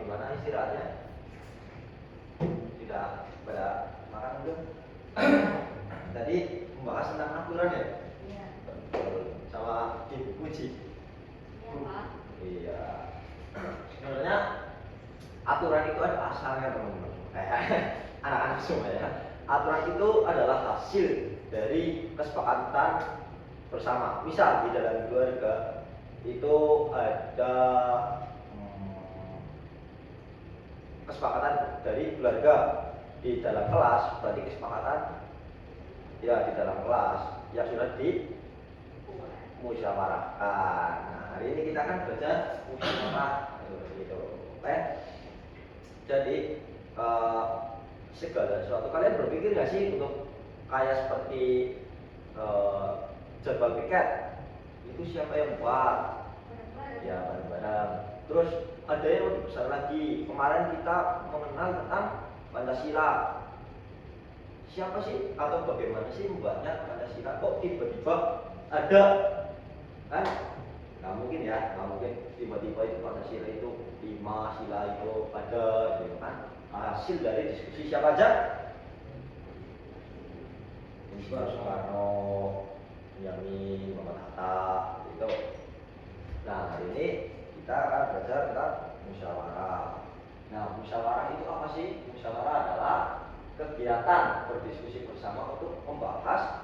gimana istirahatnya? Sudah pada makan belum? Tadi membahas tentang aturan ya? Iya. Sama Ibu Puji. Iya, Pak. Iya. Sebenarnya aturan itu ada asalnya teman-teman. Anak-anak semua ya. Aturan itu adalah hasil dari kesepakatan bersama. Misal di dalam keluarga itu ada kesepakatan dari keluarga, di dalam kelas berarti kesepakatan ya di dalam kelas yang sudah dimusyawarahkan. Nah, hari ini kita akan belajar musyawarah gitu. Oke. Jadi segala sesuatu, kalian berpikir nggak sih untuk kayak seperti jadwal piket itu siapa yang buat? Ya bareng-bareng. Terus ada yang lebih besar lagi. Kemarin kita mengenal tentang Pancasila. Siapa sih atau bagaimana sih membuatnya Pancasila? Kok tiba-tiba ada? Kan? Nggak mungkin ya, nggak mungkin tiba-tiba itu Pancasila itu 5 sila itu ada, gitu kan? Hasil dari diskusi siapa aja? Soekarno, Yamin, Muhammad Hatta, itu. Nah, hari ini kita akan belajar tentang musyawarah. Nah, musyawarah itu apa sih? Musyawarah adalah kegiatan berdiskusi bersama untuk membahas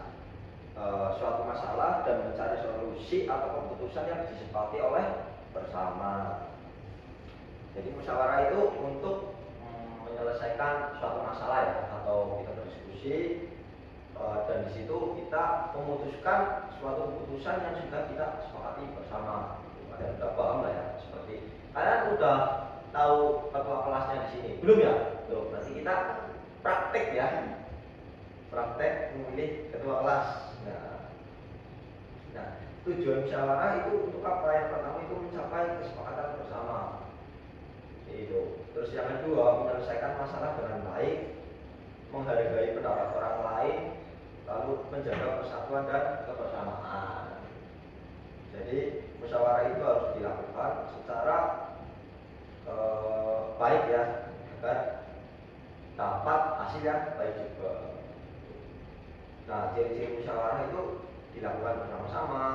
suatu masalah dan mencari solusi atau keputusan yang disepakati oleh bersama. Jadi musyawarah itu untuk menyelesaikan suatu masalah ya, atau kita berdiskusi dan di situ kita memutuskan suatu keputusan yang sudah kita sepakati bersama. Kalian udah paham lah ya, seperti kalian udah tahu ketua kelasnya di sini belum ya? Tuh, nanti kita praktek ya, praktek memilih ketua kelas. Nah, tujuan musyawarah itu untuk apa? Yang pertama itu mencapai kesepakatan bersama. Itu. Terus yang kedua, menyelesaikan masalah dengan baik, menghargai pendapat orang lain, lalu menjaga persatuan dan kebersamaan. Jadi musyawarah itu harus dilakukan secara baik ya, agar dapat hasil yang baik juga. Nah, ciri-ciri musyawarah itu dilakukan bersama-sama.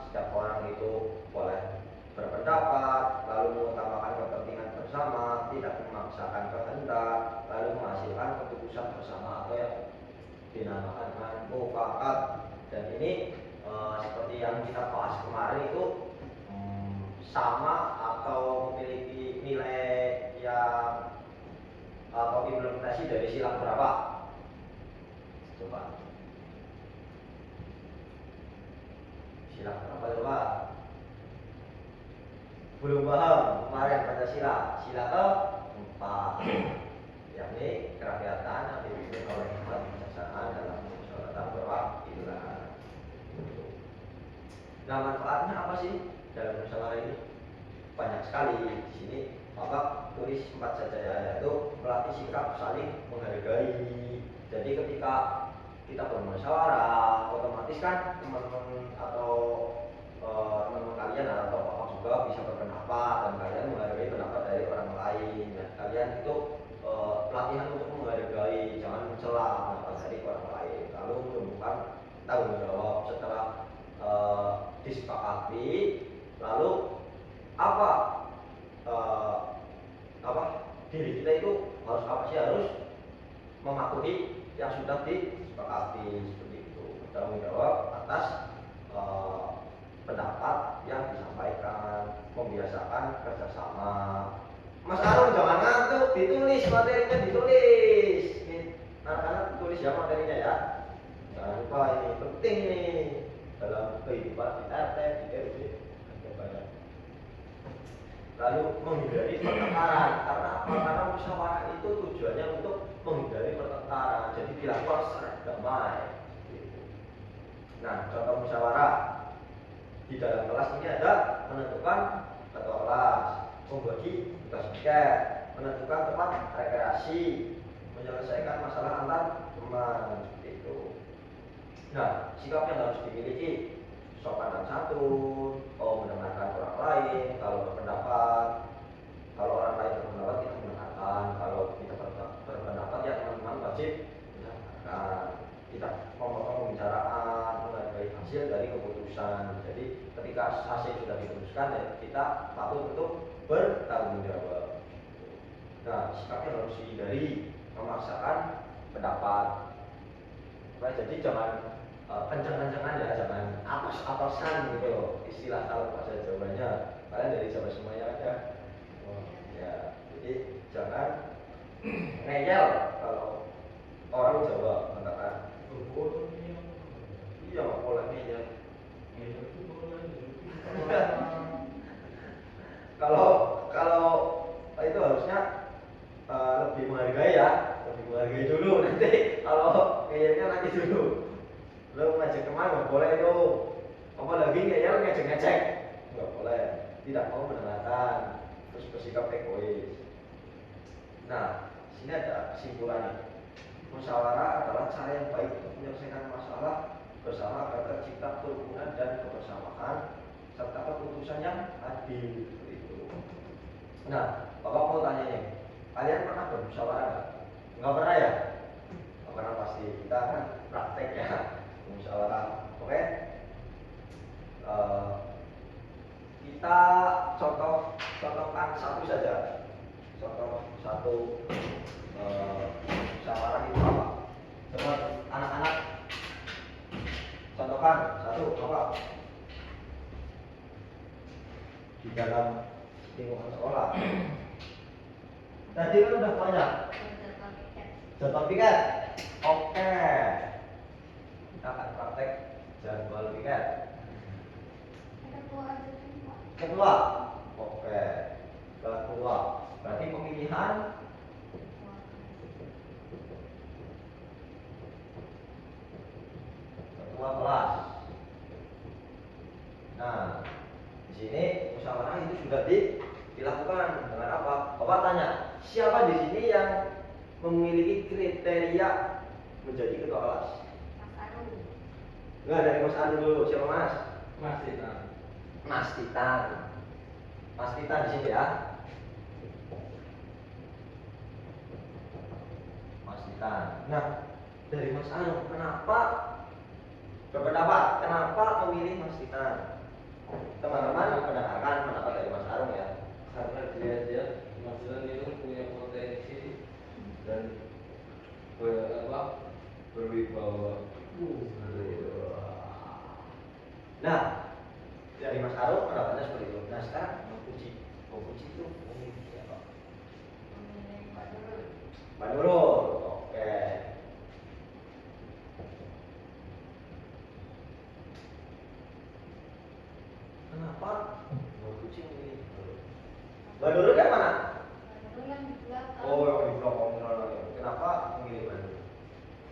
Setiap orang itu boleh berpendapat, lalu mengutamakan kepentingan bersama, tidak memaksakan kehendak, lalu menghasilkan keputusan bersama atau yang dinamakan dengan mufakat. Dan ini seperti yang kita bahas kemarin itu sama atau memiliki nilai yang atau implementasi dari sila berapa? Coba. Sila berapa coba? Belum paham kemarin Pancasila. Sila keempat, yakni kerakyatan yang dipimpin oleh kebijaksanaan dalam permusyawaratan perwakilan. Nah, manfaatnya apa sih dalam musyawarah ini? Banyak sekali. Di sini Bapak tulis 4 saja ya, yaitu melatih sikap saling menghargai. Jadi ketika kita bermusyawarah, otomatis kan teman-teman atau teman-teman kalian atau Bapak juga bisa berpendapat dan kalian menghargai pendapat dari orang lain. Dan kalian itu pelatihan untuk menghargai, jangan mencela pendapat dari orang lain. Lalu menumbuhkan tanggung jawab setelah disepakati. Lalu diri kita itu harus apa sih? Harus mematuhi yang sudah disepakati, seperti itu. Tanggung jawab atas pendapat yang disampaikan, membiasakan kerjasama. Mas Arun jangan ngantuk, ditulis materinya, ditulis. Anak-anak tulis ya materinya ya. Jangan lupa, ini penting nih dalam kehidupan di RT, di RW. Lalu menghindari pertengkaran. Karena apa? Karena musyawarah itu tujuannya untuk menghindari pertengkaran. Jadi dilakukan secara damai. Nah, contoh musyawarah di dalam kelas ini ada menentukan ketua kelas, membagi tugas piket, menentukan tempat rekreasi, menyelesaikan masalah antar teman, itu. Nah, sikap yang harus dimiliki: sopan dan santun, mendengarkan orang lain, kalau berpendapat, kalau orang lain berpendapat kita memutuskan ya kita patut untuk bertanggung jawab. Nah, sikapnya harus dihindari memaksakan pendapat. Nah, jadi jangan kencang-kencangan ya, jangan apes-apesan gitu loh, istilah kalau bahasa Jawanya. Kalian dari Jawa semuanya kan ya? Ya, jadi jangan ngeyel kalau orang Jawa mengatakan iya nggak boleh ngeyel. Kalau itu harusnya lebih menghargai ya, lebih menghargai dulu. Nanti kalau ngeyelnya nanti dulu. Lo ngajak teman nggak boleh itu. Apalagi ngeyel ngejek-ngejek nggak boleh. Tidak mau mendengarkan, terus bersikap egois. Nah, sini ada kesimpulannya. Musyawarah adalah cara yang baik untuk menyelesaikan masalah bersama agar tercipta kerukunan dan kebersamaan serta keputusan yang adil. Itu. Nah, Bapak mau tanya nih, kalian pernah bermusyawarah nggak? Nggak pernah ya? Nggak pernah pasti. Kita kan praktek ya musyawarah. Oke? Kita contohkan satu saja. Contoh satu musyawarah itu apa? Coba anak-anak contohkan satu apa? Di dalam lingkungan sekolah. Tadi kan udah banyak. Jadwal piket. Oke. Kita akan praktek jadwal piket. Ketua. Oke. Ketua. Berarti pemilihan ketua kelas. Nah, di sini musyawarah itu sudah dilakukan dengan apa? Bapak tanya, siapa di sini yang memiliki kriteria menjadi ketua kelas? Mas Aru. Enggak, dari Mas Aru dulu. Siapa Mas? Mas Titan. Mas Titan. Mas Titan di sini ya. Mas Titan. Nah, dari Mas Aru, kenapa berpendapat? Kenapa memilih Mas Titan? Teman-teman mendengarkan pendapat dari Mas Arum ya. Karena dia Mas Titan itu punya potensi dan berwibawa. Nah, dari Mas Arum pendapatnya seperti itu. Nah, sekarang Mbak Puji itu memilih siapa? Memilih Pak Nurul. Mbak Nurul. Oke. Kenapa Mbak Puji memilih Nurul? Mbak Nurul yang mana? Pak Nurul yang di belakang. Oh, yang di belakang. Kenapa memilih Mbak Nurul?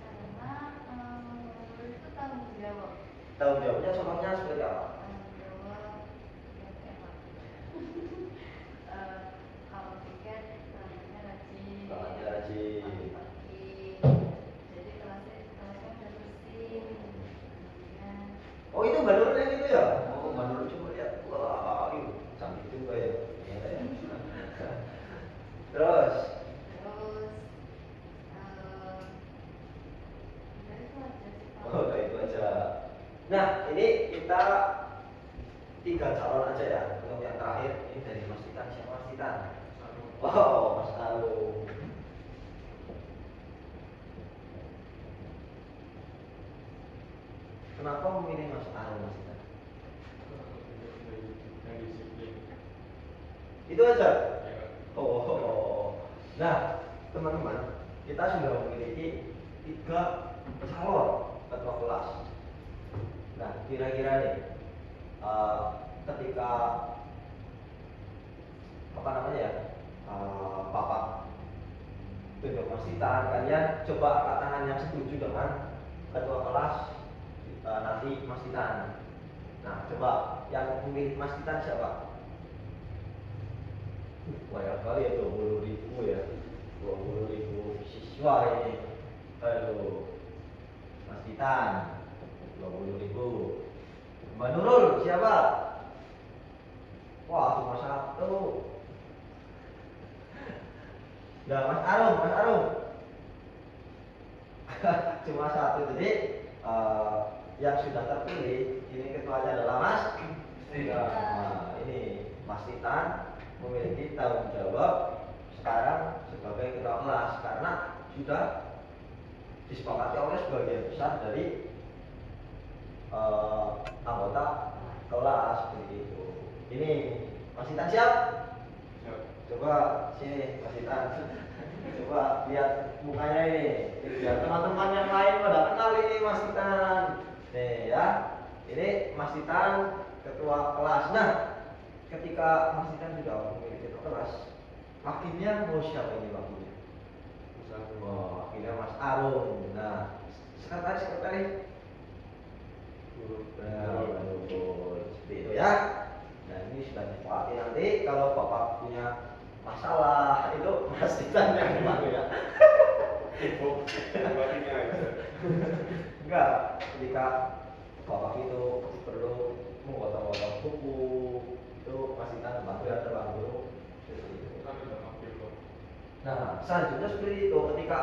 Karena Nurul itu tanggung jawab. Tanggung jawabnya contohnya seperti apa? Tanggung jawab yang enak. Kalau piket rajinnya rajin. Rajin, rajin. Pagi. Jadi kelasnya udah bersih. Kemudian Oh, itu Mbak Nurul yang itu ya? Oh, Mbak Nurul coba lihat. Wah, itu cantik juga ya. Terus ya itu aja sih Pak. oh, itu aja. Nah, ini kita 3 calon aja ya. Untuk yang terakhir ini dari Mas Titan. Siapa Mas Titan? Wow, Mas Arum. Kenapa memilih Mas Arum, Mas Titan? Yang disiplin. Itu aja. Ya. Oh. Nah, teman-teman, kita sudah memiliki 3 calon ketua kelas. Nah, kira-kira nih, ketika apa namanya ya, Bapak tunjuk Mas Titan, kalian coba angkat tangan yang setuju dengan ketua kelas nanti Mas Titan. Nah, coba yang memilih Mas Titan siapa? Banyak kali ya, 20.000 ya, 20.000 siswa ini. Halo, Mas Titan, 20.000. Mbak Nurul siapa? Wah, cuma 1. Nah, Mas Arum. Cuma 1. Jadi yang sudah terpilih ini ketuanya adalah Mas. Tidak. Nah, ini Mas Titan memiliki tanggung jawab sekarang sebagai ketua kelas karena sudah disepakati oleh sebagian besar dari anggota kelas seperti itu. Ini Mas Titan siap? Coba sini Mas Titan. Coba lihat mukanya ini. Biar teman-teman yang lain pada kenal ini Mas Titan. Nih ya. Ini Mas Titan ketua kelas. Nah, ketika Mas Titan sudah memiliki ketua kelas, wakilnya mau siapa ini wakilnya? Oh, wakilnya Mas Arum. Nah, sekretaris seperti itu ya. Nah, ini sudah disepakati nanti kalau Bapak punya masalah itu Mas Titan yang dipanggil ya. Enggak, ketika Bapak itu perlu memotong-motong buku itu Mas Titan bantu ya terbantu. Nah, selanjutnya seperti itu ketika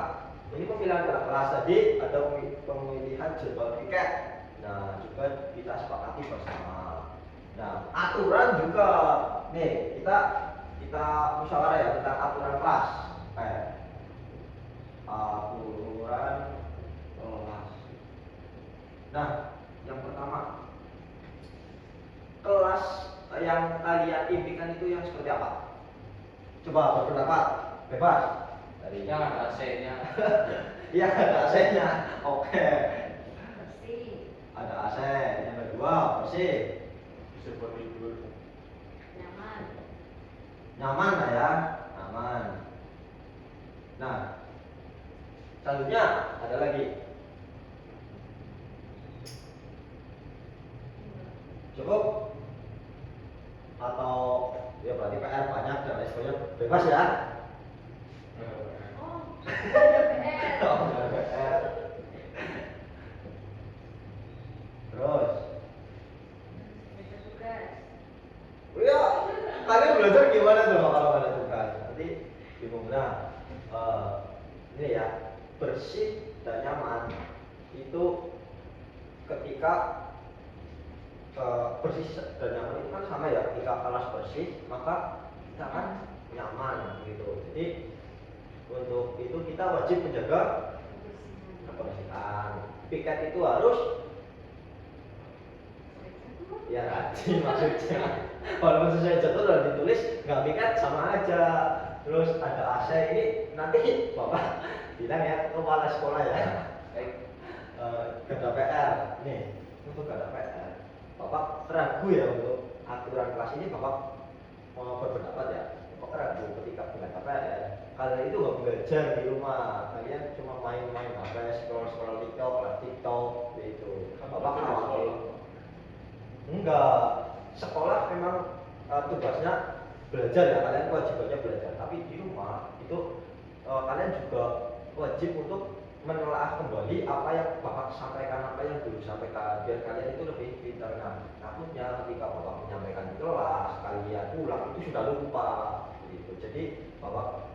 ini pemilihan kelas tadi ada pemilihan jadwal piket. Nah, juga kita sepakati bersama. Nah, aturan juga nih kita musyawarah ya tentang aturan kelas. Aturan kelas. Nah, yang pertama kelas yang kalian impikan itu yang seperti apa? Coba berpendapat, bebas. Dari Yang ada AC-nya. Iya ada AC-nya. Oke. Bersih, Ada AC. Yang kedua bersih. Bisa buat tidur. nyaman, Nyaman lah ya, aman. Nah, selanjutnya ada lagi. Cukup? Atau ya berarti PR banyak dan lain sebagainya bebas ya? oh, ada PR, Oh, ada PR. Terus, ada tugas, ya kalian belajar gimana tuh kalau ada tugas? Nanti bingung. Nah, ini ya bersih dan nyaman itu ketika bersih dan nyaman itu kan sama ya, ketika kelas bersih maka kita kan nyaman gitu. Jadi untuk itu kita wajib menjaga kebersihan, kebersihan. Piket itu harus ya rajin maksudnya. Walaupun sesuai jadwal udah ditulis nggak piket sama aja. Terus ada AC ini nanti Bapak bilang ya kepala sekolah ya. Gak ada PR nih untuk gak ada PR. Bapak ragu ya untuk aturan kelas ini, Bapak mau berpendapat ya, Bapak ragu ketika nggak ada PR. Kalian itu nggak belajar di rumah, kalian cuma main-main HP, scroll TikTok gitu. Bapak khawatir. Enggak, sekolah memang tugasnya belajar ya, kalian kewajibannya belajar. Tapi di rumah itu kalian juga wajib untuk menelaah kembali apa yang Bapak sampaikan, apa yang Guru sampaikan, biar kalian itu lebih pintar. Nah, takutnya ketika Bapak menyampaikan di kelas, kalian pulang itu sudah lupa gitu. Jadi Bapak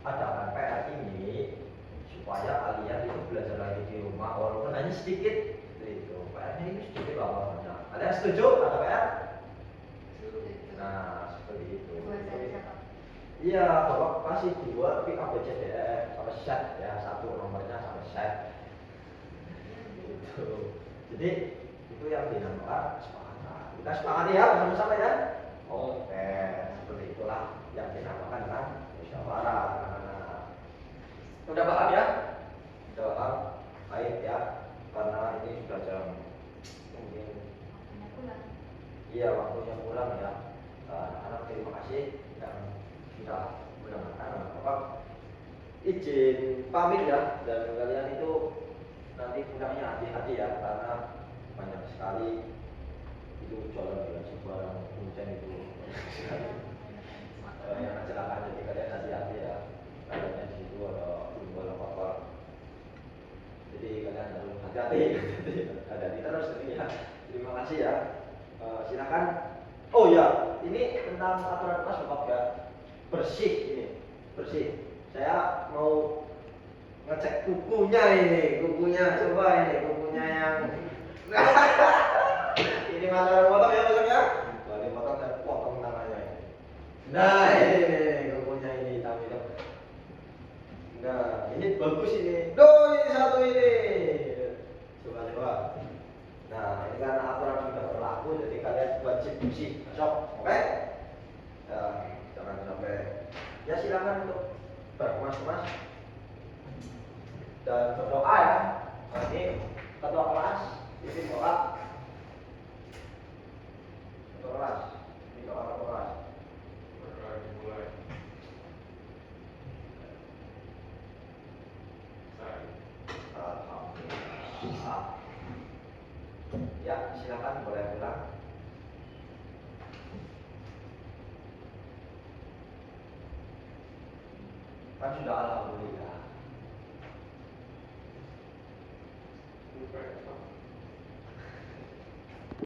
adakan PR ini supaya kalian itu belajar lagi di rumah walaupun hanya sedikit gitu. PR-nya ini sedikit lah banyak. Kalian setuju ada PR? itu, Nah, seperti itu. buat saya siapa? Iya, Bapak kasih dua pick up BCDF sampai set ya, satu nomornya sampai set. Gitu. Jadi itu yang dinamakan kesepakatan. Kita sepakati ya bersama-sama ya. Oke, seperti itulah yang dinamakan dengan musyawarah. Udah paham ya? Udah paham? Baik ya, karena ini sudah jam mungkin Waktunya pulang. iya waktunya pulang ya. Anak-anak terima kasih yang sudah mendengarkan. Bapak izin pamit ya, dan kalian itu nanti pulangnya hati-hati ya, karena banyak sekali itu jalan dengan sebarang hujan itu yang kecelakaan, jadi kalian hati-hati ya. Kalian di situ ada tumbuhan apa-apa, jadi kalian harus hati-hati. Hati-hati terus ini ya. Terima kasih ya. Silakan. Oh ya, ini tentang aturan kelas Bapak ya. Bersih ini, bersih. Saya mau ngecek kukunya ini, kukunya coba ini, kukunya yang ini masalah potong ya, potong ya. Ini potong dan Nah, ini kukunya ini hitam itu. Nah, ini bagus ini. Duh, ini satu ini. Coba. Nah, ini karena aturan sudah berlaku, jadi kalian wajib bersih, cocok, oke? Ya, jangan sampai. Ya silakan untuk berkemas-kemas dan berdoa ya. Nah, ini ketua kelas, ini doa. Ketua kelas, ini doa ketua kelas. Berdoa dimulai. Saya. Alhamdulillah. Ya, silakan boleh pulang. Kan sudah alhamdulillah. Bukan.